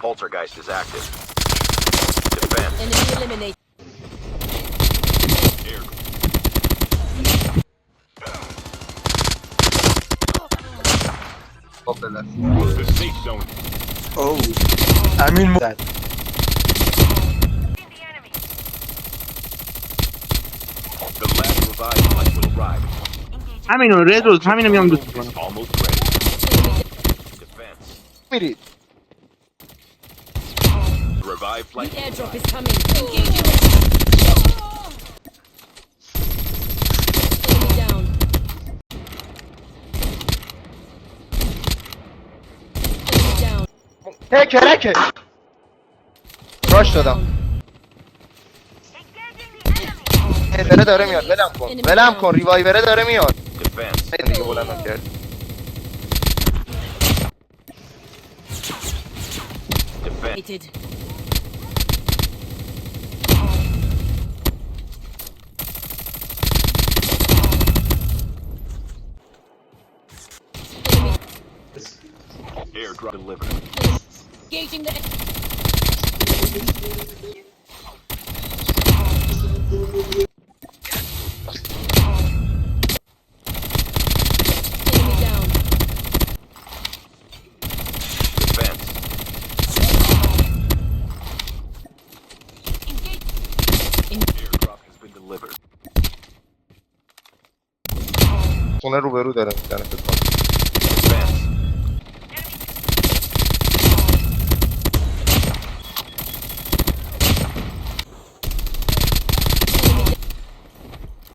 Poltergeist is active. Defend. Enemy eliminated. Poppeler. The safe zone. Oh. Emin mi? The last revived flight will arrive. همین رد روز همینو میام دوست کنم. It's almost ready. Defense. میرید. The revived The flight. airdrop is coming. Engaging. Enemy down. Enemy down. تکه. راش دادم. هیدره داره میاد. ولم کن. ریوایوره داره میاد. Defense. دیگه بلندم کرد. Defense. Eliminated. Airdrop delivered. Engaging the. Enemy down. Defense. Airdrop has been delivered. خونه روبرو داره میزنه فکر کنم.